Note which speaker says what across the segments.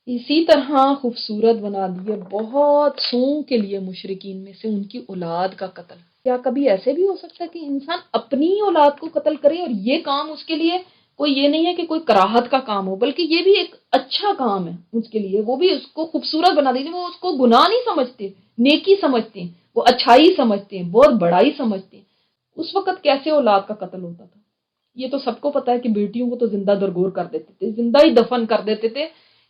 Speaker 1: اسی طرح خوبصورت بنا دیے بہت سوں کے لیے مشرکین میں سے ان کی اولاد کا قتل۔ کیا کبھی ایسے بھی ہو سکتا ہے کہ انسان اپنی اولاد کو قتل کرے، اور یہ کام اس کے لیے کوئی یہ نہیں ہے کہ کوئی کراہت کا کام ہو، بلکہ یہ بھی ایک اچھا کام ہے اس کے لیے، وہ بھی اس کو خوبصورت بنا دیتے، وہ اس کو گناہ نہیں سمجھتے، نیکی سمجھتے ہیں، وہ اچھائی سمجھتے ہیں، بہت بڑائی سمجھتے ہیں۔ اس وقت کیسے اولاد کا قتل ہوتا تھا؟ یہ تو سب کو پتا ہے کہ بیٹیوں کو تو زندہ درگور کر دیتے تھے، زندہ ہی دفن کر دیتے تھے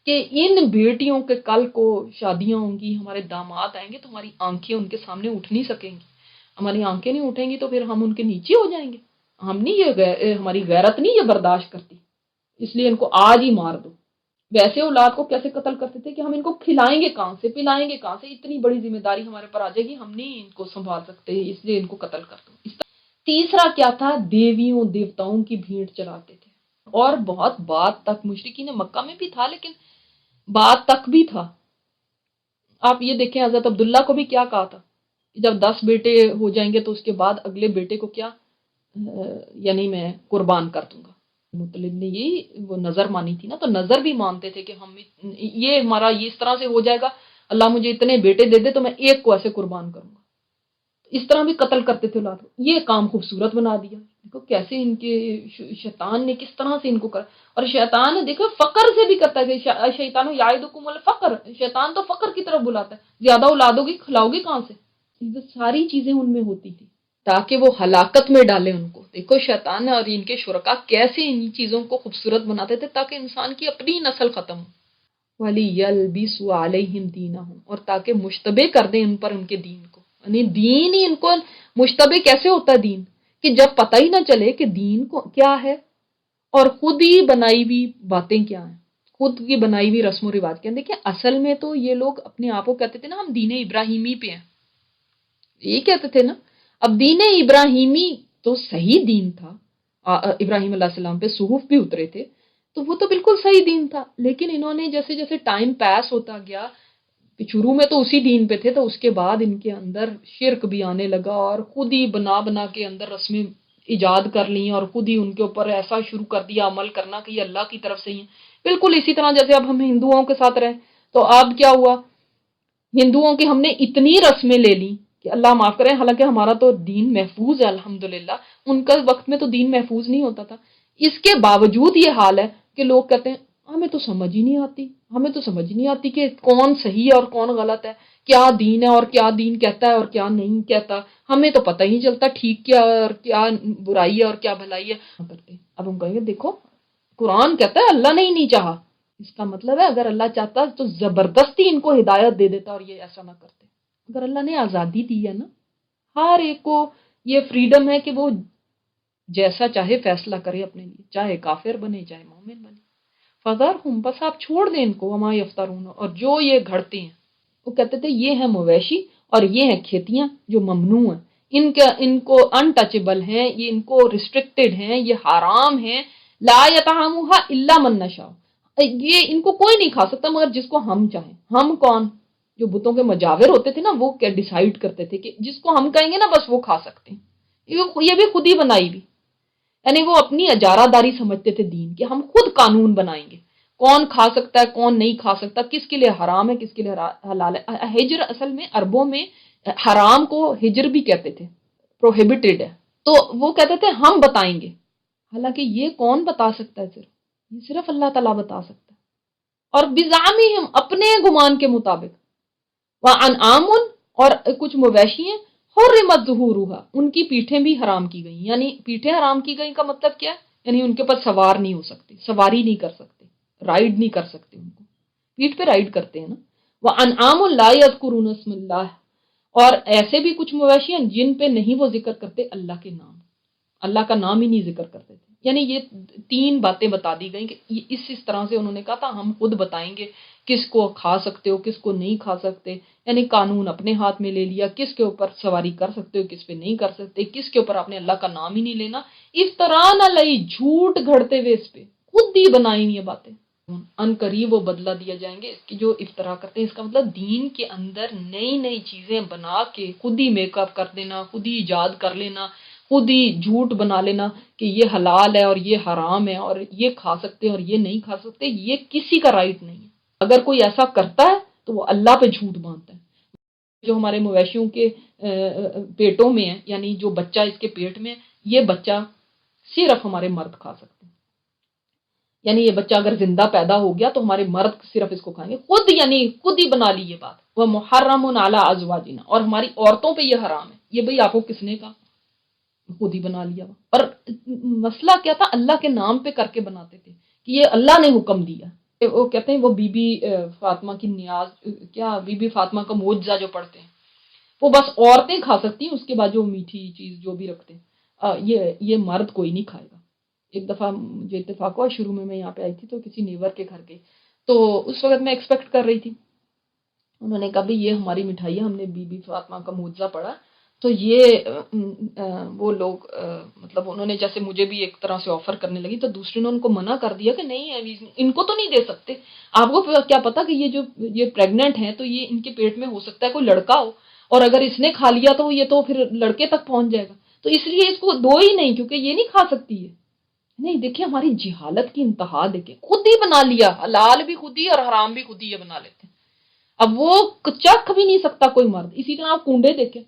Speaker 1: کہ ان بیٹیوں کے کل کو شادیاں ہوں گی، ہمارے داماد آئیں گے تو ہماری آنکھیں ان کے سامنے اٹھ نہیں سکیں گی، ہماری آنکھیں نہیں اٹھیں گی تو پھر ہم ان کے نیچے ہو جائیں گے، ہم نہیں ہماری غیرت نہیں یہ برداشت کرتی، اس لیے ان کو آج ہی مار دو۔ ویسے اولاد کو کیسے قتل کرتے تھے کہ ہم ان کو کھلائیں گے کہاں سے، پلائیں گے کہاں سے، اتنی بڑی ذمہ داری ہمارے پر آ جائے گی، ہم نہیں ان کو سنبھال سکتے، اس لیے ان کو قتل کر دو۔ تیسرا کیا تھا؟ دیویوں دیوتاؤں کی بھیڑ چراتے تھے، اور بہت بعد تک مشرکین مکہ میں بھی تھا، لیکن بعد تک بھی تھا۔ آپ یہ دیکھیں حضرت عبداللہ کو بھی کیا کہا تھا، جب 10 بیٹے ہو جائیں گے تو اس کے بعد اگلے بیٹے کو کیا یعنی میں قربان کر دوں گا۔ مطلب نے یہی وہ نظر مانی تھی نا، تو نظر بھی مانتے تھے کہ ہم یہ ہمارا یہ اس طرح سے ہو جائے گا، اللہ مجھے اتنے بیٹے دے دے تو میں ایک کو ایسے قربان کروں گا۔ اس طرح بھی قتل کرتے تھے اولاد کو۔ یہ کام خوبصورت بنا دیا، دیکھو کیسے ان کے شیطان نے کس طرح سے ان کو کر، اور شیطان دیکھو فقر سے بھی کرتا ہے، شیطان یعدکم الفقر، شیطان تو فقر کی طرف بلاتا ہے، زیادہ اولادوں کی کھلاؤ گی کہاں سے، یہ ساری چیزیں ان میں ہوتی تھی تاکہ وہ ہلاکت میں ڈالے ان کو۔ دیکھو شیطان اور ان کے شرکا کیسے ان چیزوں کو خوبصورت بناتے تھے تاکہ انسان کی اپنی نسل ختم ہو، وَلِيَلْبِسُوا عَلَيْهِمْ دِينَهُمْ، اور تاکہ مشتبہ کر دیں ان پر ان کے دین کو، یعنی دین ہی ان کو مشتبہ کیسے ہوتا ہے دین، کہ جب پتہ ہی نہ چلے کہ دین کو کیا ہے، اور خود ہی بنائی ہوئی باتیں کیا ہیں، خود کی بنائی ہوئی رسم و رواج کیا ہیں۔ دیکھیں اصل میں تو یہ لوگ اپنے آپ کو کہتے تھے نا ہم دین ابراہیمی پہ ہیں، یہ کہتے تھے نا۔ اب دین ابراہیمی تو صحیح دین تھا، ابراہیم علیہ السلام پہ صحف بھی اترے تھے، تو وہ تو بالکل صحیح دین تھا، لیکن انہوں نے جیسے جیسے ٹائم پیس ہوتا گیا، شروع میں تو اسی دین پہ تھے، تو اس کے بعد ان کے اندر شرک بھی آنے لگا، اور خود ہی بنا بنا کے اندر رسمیں ایجاد کر لی، اور خود ہی ان کے اوپر ایسا شروع کر دیا عمل کرنا کہ یہ اللہ کی طرف سے ہی ہے۔ بالکل اسی طرح جیسے اب ہم ہندوؤں کے ساتھ رہیں، تو اب کیا ہوا، ہندوؤں کی ہم نے اتنی رسمیں لے لی کہ اللہ معاف کرے، حالانکہ ہمارا تو دین محفوظ ہے الحمدللہ، ان کا وقت میں تو دین محفوظ نہیں ہوتا تھا، اس کے باوجود یہ حال ہے کہ لوگ کہتے ہیں ہمیں تو سمجھ ہی نہیں آتی، ہمیں تو سمجھ نہیں آتی کہ کون صحیح ہے اور کون غلط ہے، کیا دین ہے اور کیا دین کہتا ہے اور کیا نہیں کہتا، ہمیں تو پتہ ہی نہیں چلتا ٹھیک کیا ہے اور کیا برائی ہے اور کیا بھلائی ہے۔ اب ہم کہیں گے دیکھو قرآن کہتا ہے اللہ نے ہی نہیں چاہا، اس کا مطلب ہے اگر اللہ چاہتا تو زبردستی ان کو ہدایت دے دیتا اور یہ ایسا نہ کرتے۔ اگر اللہ نے آزادی دی ہے نا، ہر ایک کو یہ فریڈم ہے کہ وہ جیسا چاہے فیصلہ کرے اپنے لیے، چاہے کافر بنے چاہے مومن بنے، فذرہم، بس آپ چھوڑ دیں ان کو، وما یفترون، اور جو یہ گھڑتے ہیں۔ وہ کہتے تھے یہ ہیں مویشی اور یہ ہیں کھیتیاں جو ممنوع ہیں، ان کو انٹچبل ہیں، یہ ان کو ریسٹرکٹڈ ہیں، یہ حرام ہیں، لا یطعمها الا من نشاء، یہ ان کو کوئی نہیں کھا سکتا مگر جس کو ہم چاہیں۔ ہم کون؟ جو بتوں کے مجاور ہوتے تھے نا، وہ کیا ڈیسائیڈ کرتے تھے کہ جس کو ہم کہیں گے نا بس وہ کھا سکتے ہیں، یہ بھی خود ہی بنائی بھی، یعنی وہ اپنی اجارہ داری سمجھتے تھے دین کہ ہم خود قانون بنائیں گے، کون کھا سکتا ہے کون نہیں کھا سکتا، کس کے لیے حرام ہے کس کے لیے حلال ہے۔ ہجر اصل میں عربوں میں حرام کو ہجر بھی کہتے تھے، پروہیبٹڈ ہے، تو وہ کہتے تھے ہم بتائیں گے، حالانکہ یہ کون بتا سکتا ہے، صرف یہ صرف اللہ تعالیٰ بتا سکتا ہے۔ اور بزعمہم، اپنے گمان کے مطابق، وانعام، اور کچھ مویشی ہیں، حرمت ظہورها، ان کی پیٹھیں بھی حرام کی گئیں، یعنی پیٹھیں حرام کی گئیں کا مطلب کیا ہے، یعنی ان کے پر سوار نہیں ہو سکتے، سواری نہیں کر سکتے، رائڈ نہیں کر سکتے، ان کو پیٹھ پہ رائڈ کرتے ہیں نا۔ وانعام لا یذکرون اسم اللہ، اور ایسے بھی کچھ مویشی ہیں جن پہ نہیں وہ ذکر کرتے اللہ کے نام، اللہ کا نام ہی نہیں ذکر کرتے تھے۔ یعنی یہ 3 باتیں بتا دی گئیں کہ اس طرح سے انہوں نے کہا تھا ہم خود بتائیں گے کس کو کھا سکتے ہو کس کو نہیں کھا سکتے، یعنی قانون اپنے ہاتھ میں لے لیا، کس کے اوپر سواری کر سکتے ہو کس پہ نہیں کر سکتے، کس کے اوپر آپ نے اللہ کا نام ہی نہیں لینا، افطرا نہ لئی، جھوٹ گھڑتے ہوئے اس پہ، خود ہی بنائی ہوئی باتیں، ان قریب وہ بدلہ دیا جائیں گے اس کی جو افطرا کرتے ہیں۔ اس کا مطلب دین کے اندر نئی نئی چیزیں بنا کے خود ہی میک اپ کر دینا، خود ہی ایجاد کر لینا، خود ہی جھوٹ بنا لینا کہ یہ حلال ہے اور یہ حرام ہے اور یہ کھا سکتے ہیں اور یہ نہیں کھا سکتے، یہ کسی کا رائٹ نہیں ہے۔ اگر کوئی ایسا کرتا ہے تو وہ اللہ پہ جھوٹ باندھتا ہے. جو ہمارے مویشیوں کے پیٹوں میں ہے، یعنی جو بچہ اس کے پیٹ میں ہے، یہ بچہ صرف ہمارے مرد کھا سکتے ہیں. یعنی یہ بچہ اگر زندہ پیدا ہو گیا تو ہمارے مرد صرف اس کو کھائیں گے. خود یعنی خود ہی بنا لی یہ بات. وہ محرم علی ازواجنا، اور ہماری عورتوں پہ یہ حرام ہے. یہ بھئی آپ کو کس نے کہا؟ خود ہی بنا لیا. اور مسئلہ کیا تھا؟ اللہ کے نام پہ کر کے بناتے تھے کہ یہ اللہ نے حکم دیا. وہ کہتے ہیں وہ بی بی فاطمہ کی نیاز، کیا بی بی فاطمہ کا معجزہ جو پڑھتے ہیں وہ بس عورتیں کھا سکتی ہیں، اس کے بعد جو میٹھی چیز جو بھی رکھتے ہیں یہ مرد کوئی نہیں کھائے گا. ایک دفعہ مجھے اتفاق ہوا، شروع میں یہاں پہ آئی تھی تو کسی نیور کے گھر گئی، تو اس وقت میں ایکسپیکٹ کر رہی تھی. انہوں نے کہا بھی یہ ہماری مٹھائی ہے، ہم نے بی بی فاطمہ کا معجزہ پڑھا تو یہ وہ لوگ مطلب انہوں نے جیسے مجھے بھی ایک طرح سے آفر کرنے لگی، تو دوسرے نے ان کو منع کر دیا کہ نہیں ان کو تو نہیں دے سکتے. آپ کو کیا پتا کہ یہ پریگننٹ ہیں تو یہ ان کے پیٹ میں ہو سکتا ہے کوئی لڑکا ہو، اور اگر اس نے کھا لیا تو یہ تو پھر لڑکے تک پہنچ جائے گا، تو اس لیے اس کو دو ہی نہیں، کیونکہ یہ نہیں کھا سکتی ہے. نہیں دیکھیں ہماری جہالت کی انتہا، دیکھیں خود ہی بنا لیا، حلال بھی خود ہی اور حرام بھی خود ہی یہ بنا لیتے ہیں. اب وہ چکھ بھی نہیں سکتا کوئی مرد. اسی طرح آپ کنڈے دیکھیں،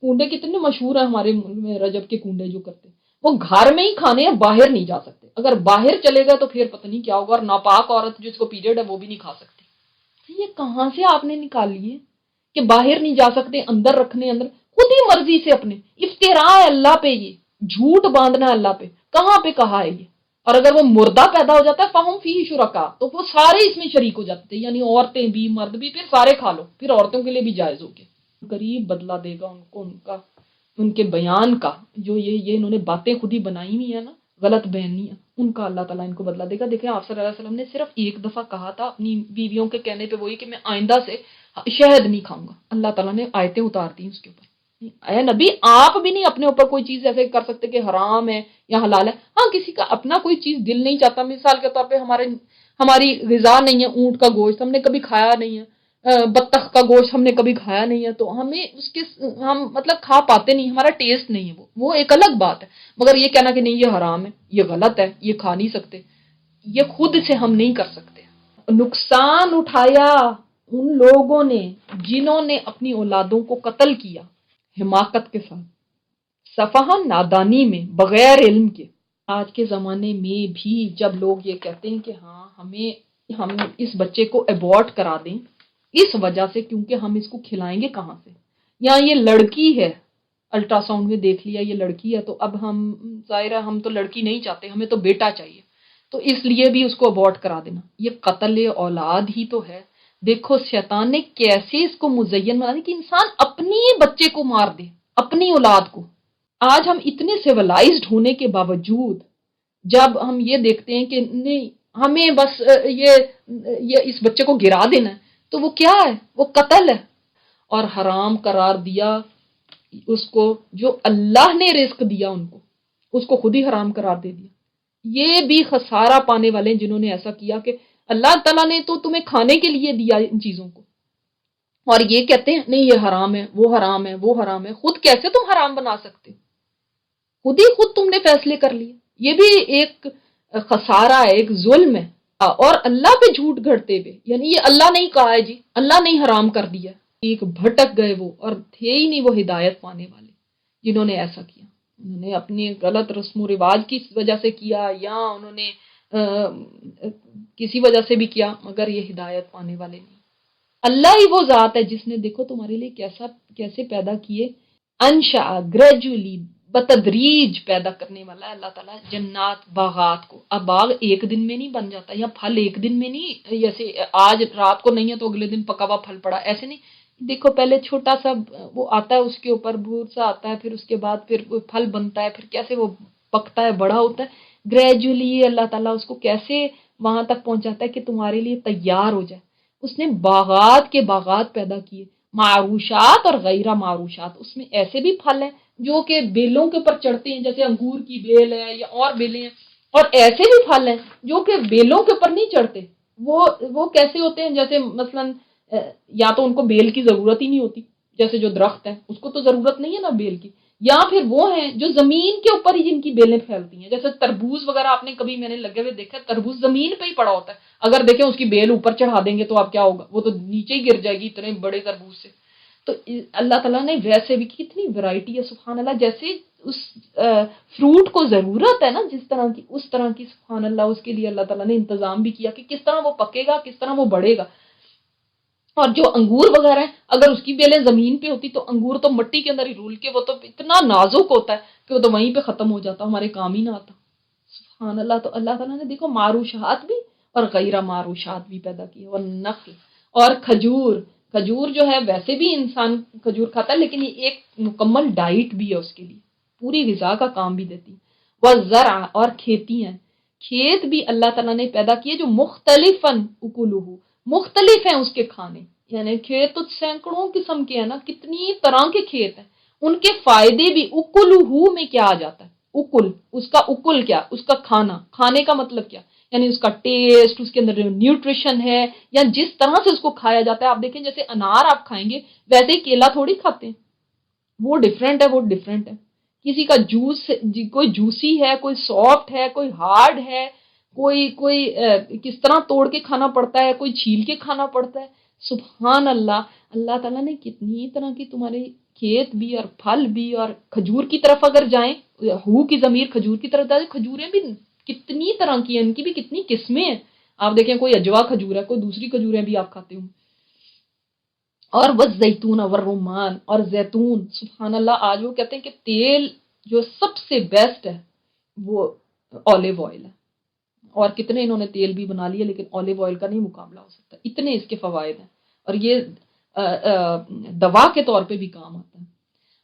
Speaker 1: کنڈے کتنے مشہور ہیں ہمارے میں، رجب کے کنڈے جو کرتے ہیں وہ گھر میں ہی کھانے ہیں، باہر نہیں جا سکتے. اگر باہر چلے گئے تو پھر پتہ نہیں کیا ہوگا. اور ناپاک عورت جس کو پیریڈ ہے وہ بھی نہیں کھا سکتی. یہ کہاں سے آپ نے نکال لیے کہ باہر نہیں جا سکتے، اندر رکھنے، اندر خود ہی مرضی سے اپنے. افتراء ہے اللہ پہ، یہ جھوٹ باندھنا ہے اللہ پہ. کہاں پہ کہا ہے یہ؟ اور اگر وہ مردہ پیدا ہو جاتا ہے فہم فی شرکا، تو وہ سارے اس میں شریک ہو جاتے تھے، یعنی عورتیں بھی مرد بھی، پھر سارے کھا لو، پھر عورتوں کے لیے بھی جائز ہو گیا. قریب بدلہ دے گا ان کو ان کے بیان کا، جو یہ انہوں نے باتیں خود ہی بنائی ہوئی ہیں نا، غلط بیانیاں، ان کا اللہ تعالیٰ ان کو بدلہ دے گا. دیکھیں آپ صلی اللہ علیہ وسلم نے صرف ایک دفعہ کہا تھا اپنی بیویوں کے کہنے پہ، وہی کہ میں آئندہ سے شہد نہیں کھاؤں گا. اللہ تعالیٰ نے آیتیں اتار دی اس کے اوپر. اے نبی آپ بھی نہیں اپنے اوپر کوئی چیز ایسے کر سکتے کہ حرام ہے یا حلال ہے. ہاں کسی کا اپنا کوئی چیز دل نہیں چاہتا، مثال کے طور پہ ہماری غذا نہیں ہے اونٹ کا گوشت، ہم نے کبھی کھایا نہیں ہے، بطخ کا گوشت ہم نے کبھی کھایا نہیں ہے، تو ہمیں ہم مطلب کھا پاتے نہیں، ہمارا ٹیسٹ نہیں ہے، وہ ایک الگ بات ہے. مگر یہ کہنا کہ نہیں یہ حرام ہے، یہ غلط ہے، یہ کھا نہیں سکتے، یہ خود سے ہم نہیں کر سکتے. نقصان اٹھایا ان لوگوں نے جنہوں نے اپنی اولادوں کو قتل کیا حماقت کے ساتھ، سفہن نادانی میں، بغیر علم کے. آج کے زمانے میں بھی جب لوگ یہ کہتے ہیں کہ ہاں ہم اس بچے کو ابورٹ کرا دیں اس وجہ سے کیونکہ ہم اس کو کھلائیں گے کہاں سے، یا یہ لڑکی ہے، الٹرا ساؤنڈ میں دیکھ لیا یہ لڑکی ہے تو اب ہم ظاہر ہے ہم تو لڑکی نہیں چاہتے، ہمیں تو بیٹا چاہیے، تو اس لیے بھی اس کو ابورٹ کرا دینا. یہ قتل اولاد ہی تو ہے. دیکھو شیطان نے کیسے اس کو مزین بنا دی کہ انسان اپنی بچے کو مار دے، اپنی اولاد کو. آج ہم اتنے سیولائزڈ ہونے کے باوجود جب ہم یہ دیکھتے ہیں کہ نہیں ہمیں بس یہ اس بچے کو گرا دینا ہے، تو وہ کیا ہے؟ وہ قتل ہے. اور حرام قرار دیا اس کو جو اللہ نے رزق دیا ان کو، اس کو خود ہی حرام قرار دے دیا. یہ بھی خسارہ پانے والے ہیں جنہوں نے ایسا کیا کہ اللہ تعالیٰ نے تو تمہیں کھانے کے لیے دیا ان چیزوں کو، اور یہ کہتے ہیں نہیں یہ حرام ہے، وہ حرام ہے، وہ حرام ہے. خود کیسے تم حرام بنا سکتے؟ خود ہی خود تم نے فیصلے کر لیے. یہ بھی ایک خسارہ ہے، ایک ظلم ہے. اور اللہ پہ جھوٹ گھڑتے ہوئے، یعنی یہ اللہ نہیں کہا ہے جی، اللہ نہیں حرام کر دیا. ایک بھٹک گئے وہ، اور تھے ہی نہیں وہ ہدایت پانے والے جنہوں نے ایسا کیا. انہوں نے اپنی غلط رسم و رواج کی وجہ سے کیا یا انہوں نے کسی وجہ سے بھی کیا، مگر یہ ہدایت پانے والے نہیں. اللہ ہی وہ ذات ہے جس نے دیکھو تمہارے لیے کیسے پیدا کیے. انشاء گریجولی، بتدریج پیدا کرنے والا ہے اللہ تعالیٰ جنات، باغات کو. اب باغ ایک دن میں نہیں بن جاتا، یا پھل ایک دن میں نہیں، جیسے آج رات کو نہیں ہے تو اگلے دن پکا ہوا پھل پڑا، ایسے نہیں. دیکھو پہلے چھوٹا سا وہ آتا ہے، اس کے اوپر بھور سا آتا ہے، پھر اس کے بعد پھر وہ پھل بنتا ہے، پھر کیسے وہ پکتا ہے، بڑا ہوتا ہے. گریجولی اللہ تعالیٰ اس کو کیسے وہاں تک پہنچاتا ہے کہ تمہارے لیے تیار ہو جائے. اس نے باغات کے باغات پیدا کیے، معروشات اور غیر معروشات. اس میں ایسے بھی پھل ہیں جو کہ بیلوں کے اوپر چڑھتے ہیں، جیسے انگور کی بیل ہے یا اور بیلیں ہیں، اور ایسے بھی پھل ہیں جو کہ بیلوں کے اوپر نہیں چڑھتے. وہ کیسے ہوتے ہیں؟ جیسے مثلاً یا تو ان کو بیل کی ضرورت ہی نہیں ہوتی، جیسے جو درخت ہے اس کو تو ضرورت نہیں ہے نا بیل کی، یا پھر وہ ہیں جو زمین کے اوپر ہی جن کی بیلیں پھیلتی ہیں، جیسے تربوز وغیرہ آپ نے کبھی میں نے لگے ہوئے دیکھا، تربوز زمین پہ ہی پڑا ہوتا ہے، اگر دیکھیں اس کی بیل اوپر چڑھا دیں گے تو آپ کیا ہوگا، وہ تو نیچے ہی گر جائے گی اتنے بڑے تربوز سے۔ تو اللہ تعالیٰ نے ویسے بھی کتنی ورائٹی ہے سبحان اللہ، جیسے اس فروٹ کو ضرورت ہے نا جس طرح کی، اس طرح کی سبحان اللہ اس کے لیے اللہ تعالیٰ نے انتظام بھی کیا کہ کس طرح وہ پکے گا، کس طرح وہ بڑھے گا۔ اور جو انگور وغیرہ ہیں اگر اس کی بیلیں زمین پہ ہوتی تو انگور تو مٹی کے اندر ہی رول کے، وہ تو اتنا نازک ہوتا ہے کہ وہ تو وہیں پہ ختم ہو جاتا، ہمارے کام ہی نہ آتا۔ سبحان اللہ، تو اللہ تعالیٰ نے دیکھو معروشات بھی اور غیر معروشات بھی پیدا کی، اور نخل اور کھجور، کھجور جو ہے ویسے بھی انسان کھجور کھاتا ہے لیکن یہ ایک مکمل ڈائٹ بھی ہے اس کے لیے، پوری غذا کا کام بھی دیتی ہے۔ وہ زرع اور کھیتی ہیں، کھیت بھی اللہ تعالیٰ نے پیدا کیے جو مختلفاً اکلہ، مختلف ہیں اس کے کھانے، یعنی کھیت تو سینکڑوں قسم کے ہیں نا، کتنی طرح کے کھیت ہیں، ان کے فائدے بھی اکلہ میں کیا آ جاتا ہے، اکل، اس کا اکل کیا، اس کا کھانا، کھانے کا مطلب کیا، یعنی اس کا ٹیسٹ، اس کے اندر جو نیوٹریشن ہے، یا جس طرح سے اس کو کھایا جاتا ہے۔ آپ دیکھیں جیسے انار آپ کھائیں گے ویسے ہی کیلا تھوڑی کھاتے ہیں، وہ ڈیفرنٹ ہے، وہ ڈیفرنٹ ہے، کسی کا جوس کوئی جوسی ہے، کوئی سافٹ ہے، کوئی ہارڈ ہے، کوئی کس طرح توڑ کے کھانا پڑتا ہے، کوئی چھیل کے کھانا پڑتا ہے۔ سبحان اللہ، اللہ تعالیٰ نے کتنی طرح کی تمہارے کھیت بھی اور پھل بھی، اور کھجور کی طرف اگر جائیں، ہو کی ضمیر کھجور کی طرف جائیں، کھجوریں بھی کتنی طرح کی ہیں، ان کی بھی کتنی قسمیں ہیں۔ آپ دیکھیں کوئی اجوا کھجور ہے، کوئی دوسری کھجوریں بھی آپ کھاتے ہوں۔ اور وہ زیتون اور رومان اور زیتون، سبحان اللہ، آج وہ کہتے ہیں کہ تیل جو سب سے بیسٹ ہے وہ اولیو آئل ہے، اور کتنے انہوں نے تیل بھی بنا لیے لیکن اولیو آئل کا نہیں مقابلہ ہو سکتا، اتنے اس کے فوائد ہیں، اور یہ دوا کے طور پہ بھی کام آتا ہے۔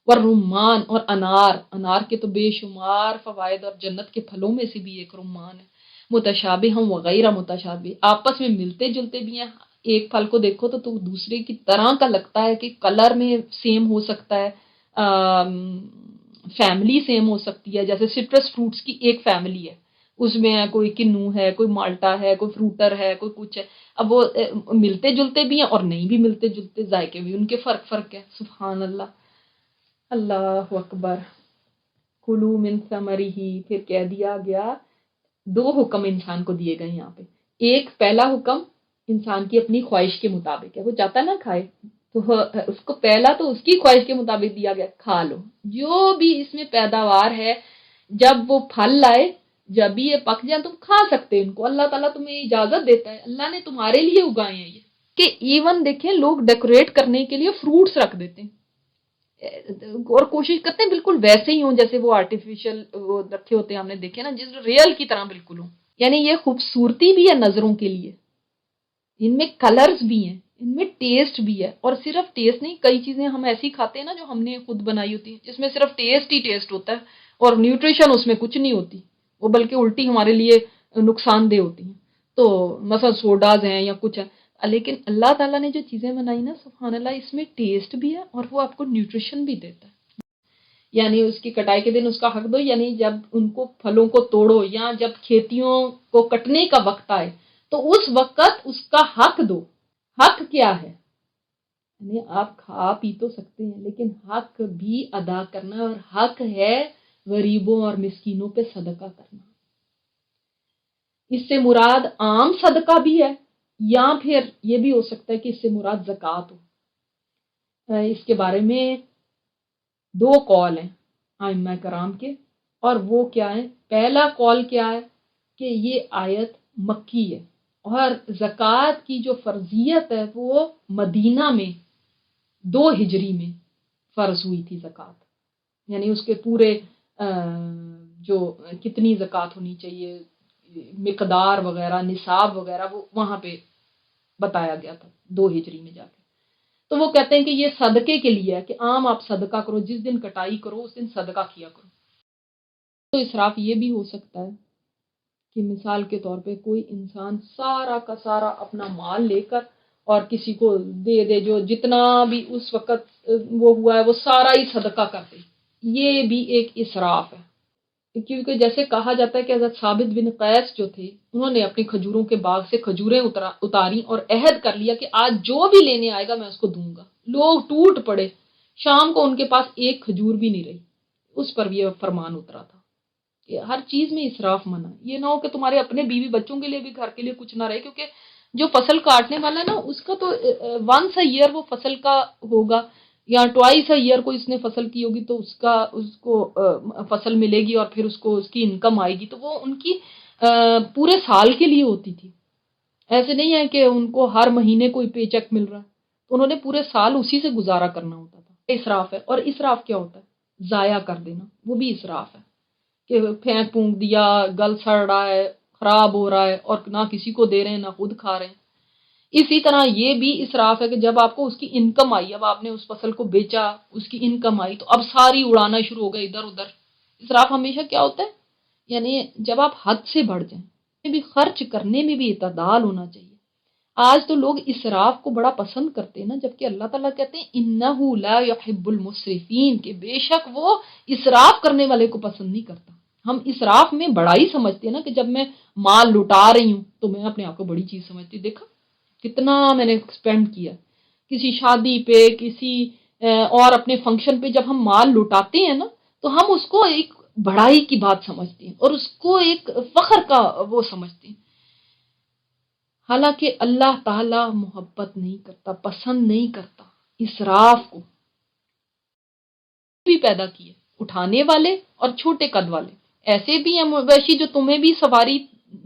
Speaker 1: اور رمان اور انار، انار کے تو بے شمار فوائد، اور جنت کے پھلوں میں سے بھی ایک رمان ہے۔ متشابہ ہم وغیرہ متشابہ، آپس میں ملتے جلتے بھی ہیں، ایک پھل کو دیکھو تو دوسرے کی طرح کا لگتا ہے، کہ کلر میں سیم ہو سکتا ہے، فیملی سیم ہو سکتی ہے، جیسے سٹرس فروٹس کی ایک فیملی ہے، اس میں کوئی کنو ہے، کوئی مالٹا ہے، کوئی فروٹر ہے، کوئی کچھ ہے، اب وہ ملتے جلتے بھی ہیں اور نہیں بھی ملتے جلتے، ذائقے بھی ان کے فرق ہے۔ سبحان اللہ، اللہ اکبر۔ کلو من ثمرہ، پھر کہہ دیا گیا، دو حکم انسان کو دیے گئے یہاں پہ۔ ایک پہلا حکم انسان کی اپنی خواہش کے مطابق ہے، وہ چاہتا ہے نا کھائے، تو اس کو پہلا تو اس کی خواہش کے مطابق دیا گیا، کھا لو جو بھی اس میں پیداوار ہے، جب وہ پھل لائے، جب بھی یہ پک جائیں تم کھا سکتے ان کو، اللہ تعالیٰ تمہیں اجازت دیتا ہے، اللہ نے تمہارے لیے اگائے ہیں یہ، کہ ایون دیکھیں لوگ ڈیکوریٹ کرنے کے لیے فروٹس رکھ دیتے ہیں، اور کوشش کرتے ہیں بالکل ویسے ہی ہوں جیسے وہ آرٹیفیشل وہ رکھے ہوتے ہیں، ہم نے دیکھے نا، جس ریئل کی طرح بالکل ہوں، یعنی یہ خوبصورتی بھی ہے نظروں کے لیے، ان میں کلرز بھی ہیں، ان میں ٹیسٹ بھی ہے، اور صرف ٹیسٹ نہیں، کئی چیزیں ہم ایسی کھاتے ہیں نا جو ہم نے خود بنائی ہوتی ہیں، جس میں صرف ٹیسٹ ہی ٹیسٹ ہوتا ہے اور نیوٹریشن اس میں کچھ نہیں ہوتی، وہ بلکہ الٹی ہمارے لیے نقصان دہ ہوتی ہیں، تو مثلا سوڈاز ہیں یا کچھ ہے، لیکن اللہ تعالیٰ نے جو چیزیں بنائی نا سبحان اللہ، اس میں ٹیسٹ بھی ہے اور وہ آپ کو نیوٹریشن بھی دیتا ہے، یعنی اس کی کٹائی کے دن اس کا حق دو، یعنی جب ان کو پھلوں کو توڑو یا جب کھیتیوں کو کٹنے کا وقت آئے تو اس وقت اس کا حق دو۔ حق کیا ہے؟ یعنی آپ کھا پی تو سکتے ہیں لیکن حق بھی ادا کرنا، اور حق ہے غریبوں اور مسکینوں پہ صدقہ کرنا۔ اس سے مراد عام صدقہ بھی ہے، یا پھر یہ بھی ہو سکتا ہے کہ اس سے مراد زکوٰۃ ہو۔ اس کے بارے میں دو قول ہیں ائمہ کرام کے، اور وہ کیا ہے؟ پہلا قول کیا ہے کہ یہ آیت مکی ہے، اور زکوٰۃ کی جو فرضیت ہے وہ مدینہ میں 2 ہجری میں فرض ہوئی تھی زکوٰۃ، یعنی اس کے پورے جو کتنی زکوٰۃ ہونی چاہیے، مقدار وغیرہ، نصاب وغیرہ، وہ وہاں پہ بتایا گیا تھا 2 ہجری میں جا کے۔ تو وہ کہتے ہیں کہ یہ صدقے کے لیے ہے، کہ عام آپ صدقہ کرو، جس دن کٹائی کرو اس دن صدقہ کیا کرو۔ تو اسراف یہ بھی ہو سکتا ہے کہ مثال کے طور پہ کوئی انسان سارا کا سارا اپنا مال لے کر اور کسی کو دے دے، جو جتنا بھی اس وقت وہ ہوا ہے وہ سارا ہی صدقہ کر دے، یہ بھی ایک اسراف ہے، کیونکہ جیسے کہا جاتا ہے کہ حضرت ثابت بن قیس جو تھے، انہوں نے اپنی کھجوروں کے باغ سے کھجوریں اتاری اور عہد کر لیا کہ آج جو بھی لینے آئے گا میں اس کو دوں گا۔ لوگ ٹوٹ پڑے، شام کو ان کے پاس ایک کھجور بھی نہیں رہی، اس پر بھی یہ فرمان اترا تھا کہ ہر چیز میں اسراف منع. یہ نہ ہو کہ تمہارے اپنے بیوی بچوں کے لیے بھی گھر کے لیے کچھ نہ رہے، کیونکہ جو فصل کاٹنے والا ہے نا اس کا تو ونس اے ایئر وہ فصل کا ہوگا، یا ٹوائس اے ایئر کو اس نے فصل کی ہوگی تو اس کو فصل ملے گی اور پھر اس کو اس کی انکم آئے گی، تو وہ ان کی پورے سال کے لیے ہوتی تھی. ایسے نہیں ہے کہ ان کو ہر مہینے کوئی پے چیک مل رہا ہے، تو انہوں نے پورے سال اسی سے گزارا کرنا ہوتا تھا. اسراف ہے. اور اسراف کیا ہوتا ہے؟ ضائع کر دینا، وہ بھی اسراف ہے کہ پھینک پھونک دیا، گل سڑ رہا ہے، خراب ہو رہا ہے، اور نہ کسی کو دے رہے ہیں نہ خود کھا رہے ہیں. اسی طرح یہ بھی اسراف ہے کہ جب آپ کو اس کی انکم آئی، اب آپ نے اس فصل کو بیچا، اس کی انکم آئی، تو اب ساری اڑانا شروع ہو گئے ادھر ادھر. اسراف ہمیشہ کیا ہوتا ہے؟ یعنی جب آپ حد سے بڑھ جائیں. بھی خرچ کرنے میں بھی اعتدال ہونا چاہیے. آج تو لوگ اسراف کو بڑا پسند کرتے ہیں نا، جبکہ اللہ تعالیٰ کہتے ہیں انہ لا یحب المسرفین، کہ بے شک وہ اسراف کرنے والے کو پسند نہیں کرتا. ہم اسراف میں بڑا ہی سمجھتے ہیں نا، کہ جب میں مال لٹا رہی ہوں تو میں اپنے آپ کو بڑی چیز سمجھتی ہوں، دیکھا کتنا میں نے اسپینڈ کیا. کسی شادی پہ، کسی اور اپنے فنکشن پہ جب ہم مال لٹاتے ہیں نا، تو ہم اس کو ایک بڑائی کی بات سمجھتے ہیں اور اس کو ایک فخر کا وہ سمجھتے ہیں. حالانکہ اللہ تعالی محبت نہیں کرتا، پسند نہیں کرتا اسراف کو. بھی پیدا کیے اٹھانے والے اور چھوٹے قد والے. ایسے بھی ہیں مویشی جو تمہیں بھی سواری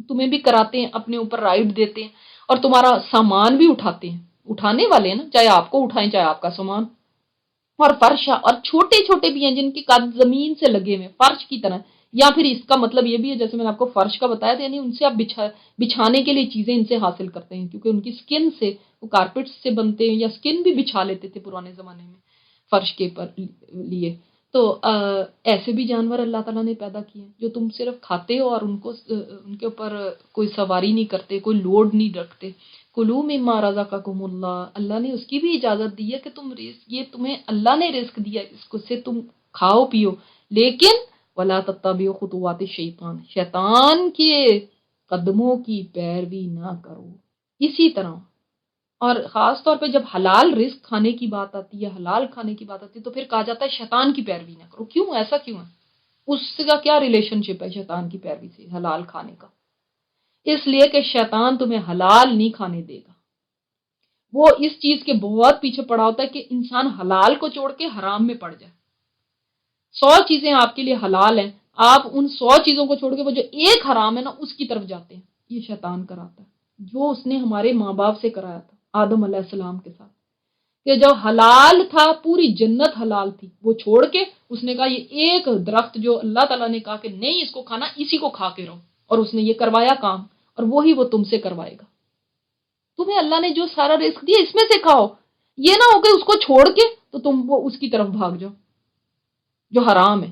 Speaker 1: تمہیں بھی کراتے ہیں، اپنے اوپر رائڈ دیتے ہیں اور تمہارا سامان بھی اٹھاتے ہیں. اٹھانے والے ہیں نا، چاہے آپ کو اٹھائیں چاہے آپ کا سامان. اور فرش، اور چھوٹے چھوٹے بھی ہیں جن کی قد زمین سے لگے ہوئے فرش کی طرح. یا پھر اس کا مطلب یہ بھی ہے، جیسے میں نے آپ کو فرش کا بتایا تھا، یعنی ان سے آپ بچھانے کے لیے چیزیں ان سے حاصل کرتے ہیں، کیونکہ ان کی سکن سے وہ کارپیٹ سے بنتے ہیں، یا سکن بھی بچھا لیتے تھے پرانے زمانے میں فرش کے پر لیے. تو ایسے بھی جانور اللہ تعالیٰ نے پیدا کیے ہیں جو تم صرف کھاتے ہو اور ان کے اوپر کوئی سواری نہیں کرتے، کوئی لوڈ نہیں رکھتے. کلو مما رزقکم اللہ، اللہ نے اس کی بھی اجازت دی ہے کہ تم رزق، یہ تمہیں اللہ نے رزق دیا، اس کو سے تم کھاؤ پیو، لیکن ولا تتبعوا خطوات الشیطان، شیطان کے قدموں کی پیروی نہ کرو. اسی طرح، اور خاص طور پہ جب حلال رزق کھانے کی بات آتی ہے، حلال کھانے کی بات آتی ہے، تو پھر کہا جاتا ہے شیطان کی پیروی نہ کرو. کیوں؟ ایسا کیوں ہے؟ اس کا کیا ریلیشن شپ ہے شیطان کی پیروی سے حلال کھانے کا؟ اس لیے کہ شیطان تمہیں حلال نہیں کھانے دے گا. وہ اس چیز کے بہت پیچھے پڑا ہوتا ہے کہ انسان حلال کو چھوڑ کے حرام میں پڑ جائے. 100 چیزیں آپ کے لیے حلال ہیں، آپ ان 100 چیزوں کو چھوڑ کے وہ جو ایک حرام ہے نا اس کی طرف جاتے ہیں. یہ شیطان کراتا ہے، جو اس نے ہمارے ماں باپ سے کرایا تھا آدم علیہ السلام کے ساتھ، کہ جو حلال تھا، پوری جنت حلال تھی، وہ چھوڑ کے اس نے کہا یہ ایک درخت جو اللہ تعالیٰ نے کہا کہ نہیں اس کو کھانا، اسی کو کھا کے رہو، اور اس نے یہ کروایا کام، اور وہی وہ تم سے کروائے گا. تمہیں اللہ نے جو سارا رزق دیا اس میں سے کھاؤ، یہ نہ ہو کہ اس کو چھوڑ کے تو تم وہ اس کی طرف بھاگ جاؤ جو حرام ہے.